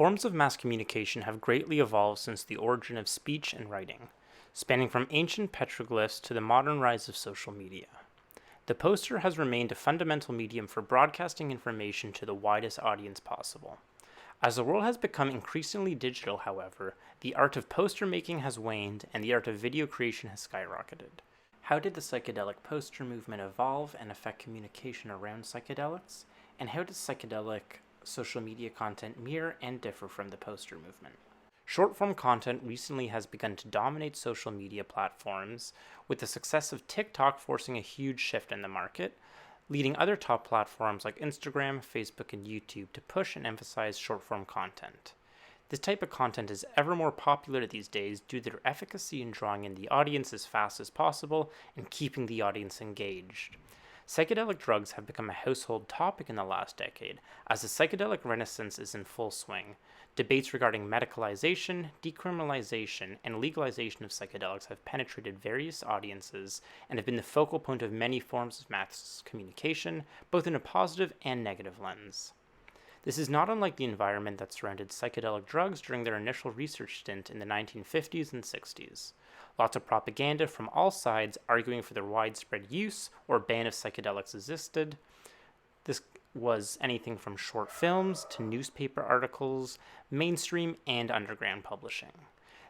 Forms of mass communication have greatly evolved since the origin of speech and writing, spanning from ancient petroglyphs to the modern rise of social media. The poster has remained a fundamental medium for broadcasting information to the widest audience possible. As the world has become increasingly digital, however, the art of poster making has waned and the art of video creation has skyrocketed. How did the psychedelic poster movement evolve and affect communication around psychedelics? And how does psychedelic social media content mirror and differ from the poster movement? Short-form content recently has begun to dominate social media platforms, with the success of TikTok forcing a huge shift in the market, leading other top platforms like Instagram, Facebook, and YouTube to push and emphasize short-form content. This type of content is ever more popular these days due to their efficacy in drawing in the audience as fast as possible and keeping the audience engaged. Psychedelic drugs have become a household topic in the last decade, as the psychedelic renaissance is in full swing. Debates regarding medicalization, decriminalization, and legalization of psychedelics have penetrated various audiences and have been the focal point of many forms of mass communication, both in a positive and negative lens. This is not unlike the environment that surrounded psychedelic drugs during their initial research stint in the 1950s and 60s. Lots of propaganda from all sides arguing for their widespread use or ban of psychedelics existed. This was anything from short films to newspaper articles, mainstream and underground publishing.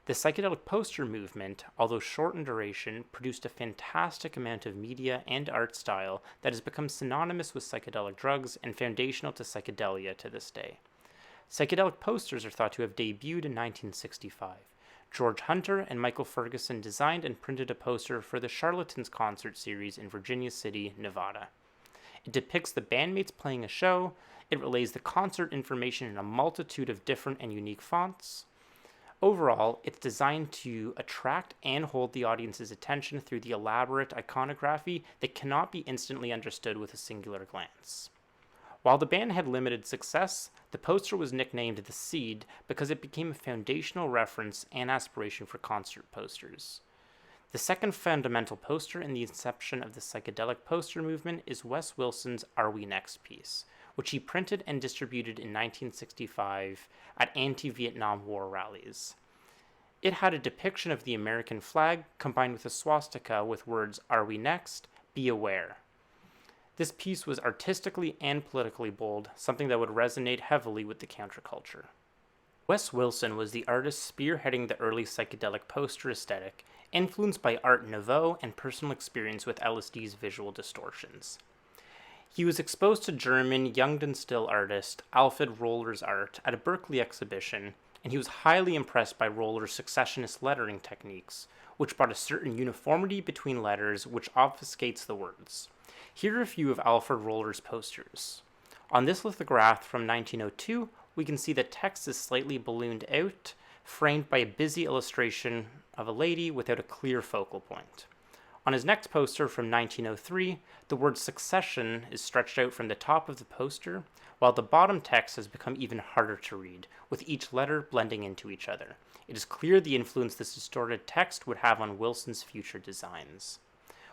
The psychedelic poster movement, although short in duration, produced a fantastic amount of media and art style that has become synonymous with psychedelic drugs and foundational to psychedelia to this day. Psychedelic posters are thought to have debuted in 1965. George Hunter and Michael Ferguson designed and printed a poster for the Charlatans concert series in Virginia City, Nevada. It depicts the bandmates playing a show. It relays the concert information in a multitude of different and unique fonts. Overall, it's designed to attract and hold the audience's attention through the elaborate iconography that cannot be instantly understood with a singular glance. While the band had limited success, the poster was nicknamed The Seed because it became a foundational reference and aspiration for concert posters. The second fundamental poster in the inception of the psychedelic poster movement is Wes Wilson's Are We Next piece, which he printed and distributed in 1965 at anti-Vietnam War rallies. It had a depiction of the American flag combined with a swastika with words, "Are we next? Be aware." This piece was artistically and politically bold, something that would resonate heavily with the counterculture. Wes Wilson was the artist spearheading the early psychedelic poster aesthetic, influenced by Art Nouveau and personal experience with LSD's visual distortions. He was exposed to German Jungden still artist Alfred Roller's art at a Berkeley exhibition, and he was highly impressed by Roller's successionist lettering techniques, which brought a certain uniformity between letters which obfuscates the words. Here are a few of Alfred Roller's posters. On this lithograph from 1902, we can see that text is slightly ballooned out, framed by a busy illustration of a lady without a clear focal point. On his next poster from 1903, the word succession is stretched out from the top of the poster, while the bottom text has become even harder to read, with each letter blending into each other. It is clear the influence this distorted text would have on Wilson's future designs.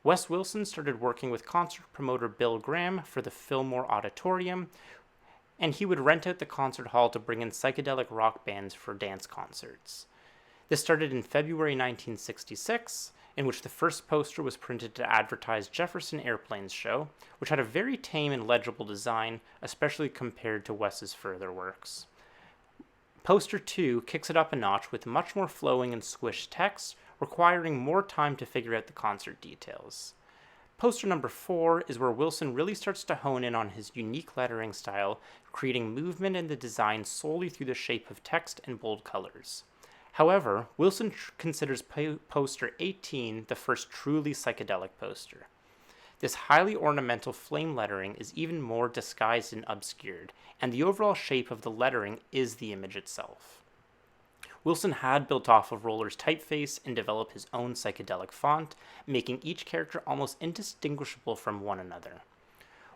Wes Wilson started working with concert promoter Bill Graham for the Fillmore Auditorium, and he would rent out the concert hall to bring in psychedelic rock bands for dance concerts. This started in February 1966, in which the first poster was printed to advertise Jefferson Airplane's show, which had a very tame and legible design, especially compared to Wes's further works. Poster 2 kicks it up a notch with much more flowing and squished text, requiring more time to figure out the concert details. Poster number 4 is where Wilson really starts to hone in on his unique lettering style, creating movement in the design solely through the shape of text and bold colors. However, Wilson considers poster 18 the first truly psychedelic poster. This highly ornamental flame lettering is even more disguised and obscured, and the overall shape of the lettering is the image itself. Wilson had built off of Roller's typeface and developed his own psychedelic font, making each character almost indistinguishable from one another.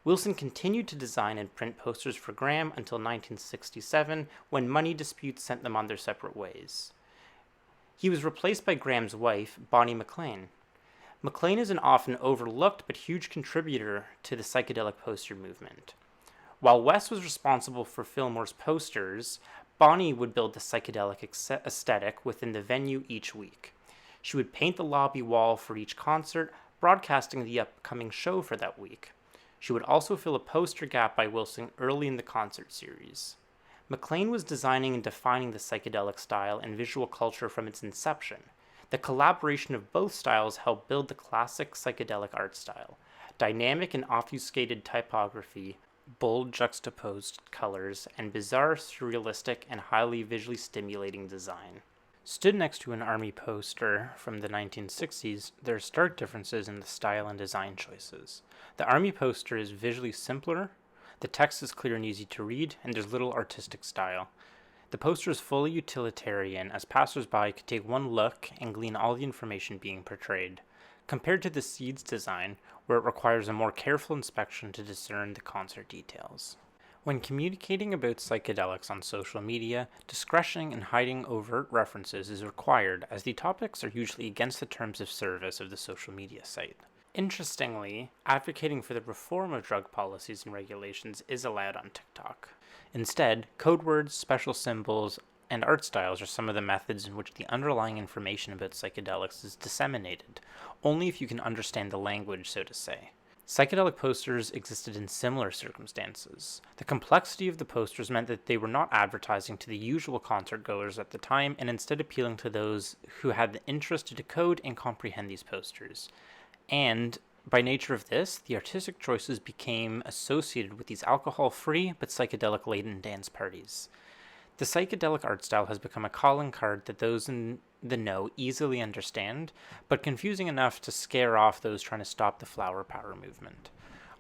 Wilson continued to design and print posters for Graham until 1967, when money disputes sent them on their separate ways. He was replaced by Graham's wife, Bonnie McLean. McLean is an often overlooked but huge contributor to the psychedelic poster movement. While Wes was responsible for Fillmore's posters, Bonnie would build the psychedelic aesthetic within the venue each week. She would paint the lobby wall for each concert, broadcasting the upcoming show for that week. She would also fill a poster gap by Wilson early in the concert series. McLean was designing and defining the psychedelic style and visual culture from its inception. The collaboration of both styles helped build the classic psychedelic art style. Dynamic and obfuscated typography, bold juxtaposed colors, and bizarre, surrealistic, and highly visually stimulating design. Stood next to an army poster from the 1960s, there are stark differences in the style and design choices. The army poster is visually simpler, the text is clear and easy to read, and there's little artistic style. The poster is fully utilitarian, as passersby could take one look and glean all the information being portrayed, compared to the Seeds design, where it requires a more careful inspection to discern the concert details. When communicating about psychedelics on social media, discretion in hiding overt references is required, as the topics are usually against the terms of service of the social media site. Interestingly, advocating for the reform of drug policies and regulations is allowed on TikTok. Instead, code words, special symbols, and art styles are some of the methods in which the underlying information about psychedelics is disseminated, only if you can understand the language, so to say. Psychedelic posters existed in similar circumstances. The complexity of the posters meant that they were not advertising to the usual concert goers at the time, and instead appealing to those who had the interest to decode and comprehend these posters. And, by nature of this, the artistic choices became associated with these alcohol-free but psychedelic-laden dance parties. The psychedelic art style has become a calling card that those in the know easily understand, but confusing enough to scare off those trying to stop the flower power movement.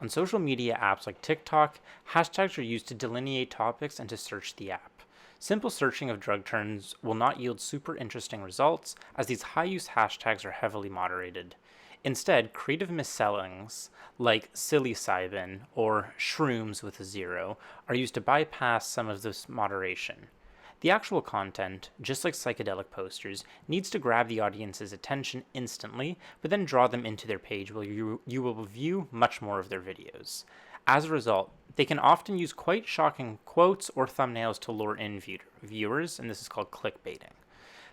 On social media apps like TikTok, hashtags are used to delineate topics and to search the app. Simple searching of drug terms will not yield super interesting results, as these high-use hashtags are heavily moderated. Instead, creative misspellings like psilocybin or shrooms with a zero are used to bypass some of this moderation. The actual content, just like psychedelic posters, needs to grab the audience's attention instantly, but then draw them into their page where you will view much more of their videos. As a result, they can often use quite shocking quotes or thumbnails to lure in viewers, and this is called clickbaiting.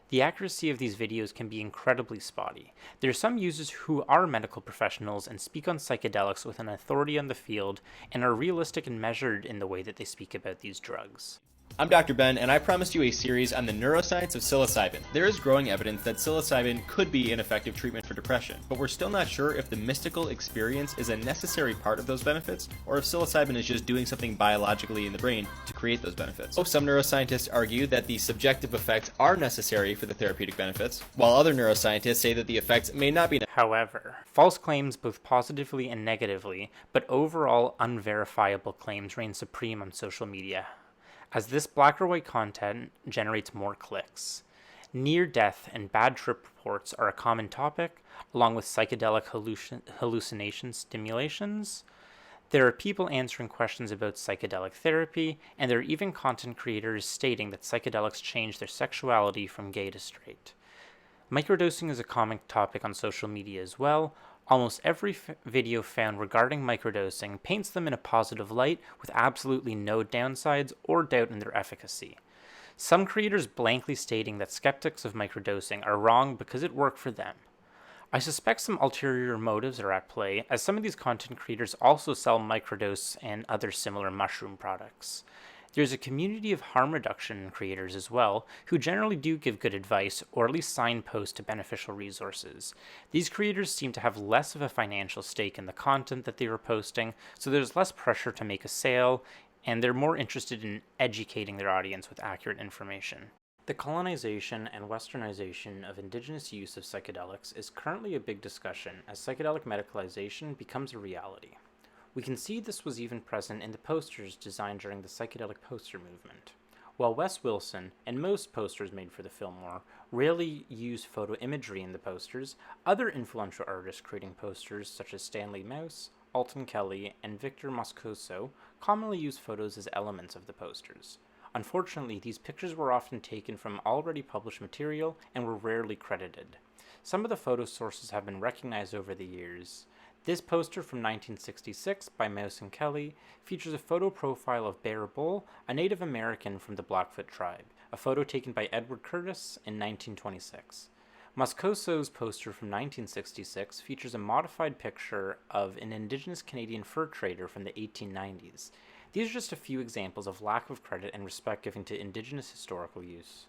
The accuracy of these videos can be incredibly spotty. There are some users who are medical professionals and speak on psychedelics with an authority on the field and are realistic and measured in the way that they speak about these drugs. I'm Dr. Ben, and I promised you a series on the neuroscience of psilocybin. There is growing evidence that psilocybin could be an effective treatment for depression, but we're still not sure if the mystical experience is a necessary part of those benefits, or if psilocybin is just doing something biologically in the brain to create those benefits. Some neuroscientists argue that the subjective effects are necessary for the therapeutic benefits, while other neuroscientists say that the effects may not be necessary. However, false claims both positively and negatively, but overall unverifiable claims reign supreme on social media, as this black or white content generates more clicks. Near-death and bad trip reports are a common topic, along with psychedelic hallucination stimulations. There are people answering questions about psychedelic therapy, and there are even content creators stating that psychedelics change their sexuality from gay to straight. Microdosing is a common topic on social media as well. Almost every video found regarding microdosing paints them in a positive light with absolutely no downsides or doubt in their efficacy. Some creators blankly stating that skeptics of microdosing are wrong because it worked for them. I suspect some ulterior motives are at play, as some of these content creators also sell microdose and other similar mushroom products. There's a community of harm reduction creators as well, who generally do give good advice, or at least signpost to beneficial resources. These creators seem to have less of a financial stake in the content that they are posting, so there's less pressure to make a sale, and they're more interested in educating their audience with accurate information. The colonization and westernization of indigenous use of psychedelics is currently a big discussion as psychedelic medicalization becomes a reality. We can see this was even present in the posters designed during the psychedelic poster movement. While Wes Wilson and most posters made for the Fillmore rarely use photo imagery in the posters, other influential artists creating posters such as Stanley Mouse, Alton Kelly, and Victor Moscoso commonly use photos as elements of the posters. Unfortunately, these pictures were often taken from already published material and were rarely credited. Some of the photo sources have been recognized over the years. This poster from 1966 by Mouse and Kelly features a photo profile of Bear Bull, a Native American from the Blackfoot tribe, a photo taken by Edward Curtis in 1926. Moscoso's poster from 1966 features a modified picture of an Indigenous Canadian fur trader from the 1890s. These are just a few examples of lack of credit and respect given to Indigenous historical use.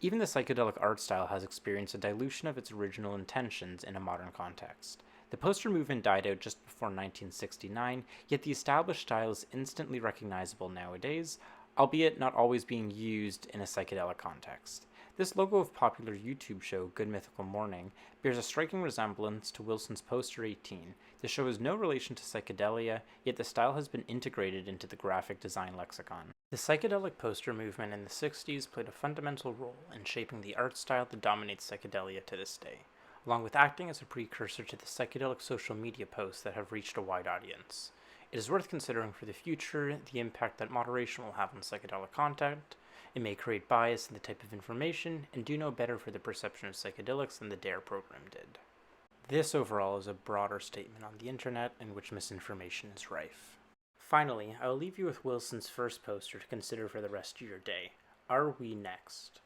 Even the psychedelic art style has experienced a dilution of its original intentions in a modern context. The poster movement died out just before 1969, yet the established style is instantly recognizable nowadays, albeit not always being used in a psychedelic context. This logo of popular YouTube show Good Mythical Morning bears a striking resemblance to Wilson's poster 18. The show has no relation to psychedelia, yet the style has been integrated into the graphic design lexicon. The psychedelic poster movement in the 60s played a fundamental role in shaping the art style that dominates psychedelia to this day, along with acting as a precursor to the psychedelic social media posts that have reached a wide audience. It is worth considering for the future the impact that moderation will have on psychedelic content. It may create bias in the type of information, and do no better for the perception of psychedelics than the DARE program did. This overall is a broader statement on the internet in which misinformation is rife. Finally, I will leave you with Wilson's first poster to consider for the rest of your day. Are we next?